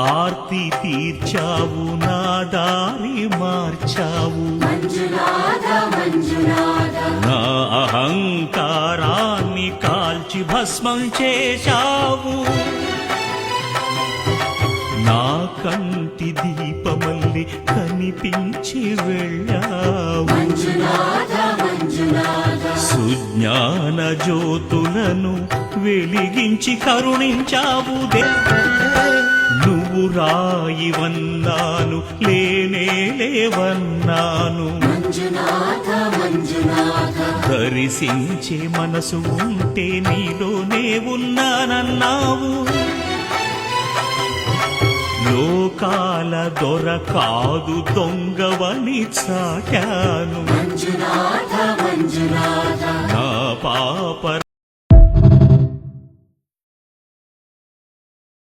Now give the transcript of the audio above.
ఆర్తి తీర్చావు నా దారి మార్చావు నా అహంకారాన్ని కాల్చి భస్మం చేశావు నా కంటి దీపమల్లి కనిపించి వెళ్ళావు సుజ్ఞాన జ్యోతులను వెలిగించి కరుణించావు నువ్వు రాయివన్నాను లేనే లేవన్నాను దర్శించే మనసు ఉంటే నీలోనే ఉన్నానన్నావు లోకాల దొర కాదు దొంగవని చాటాను నా పాప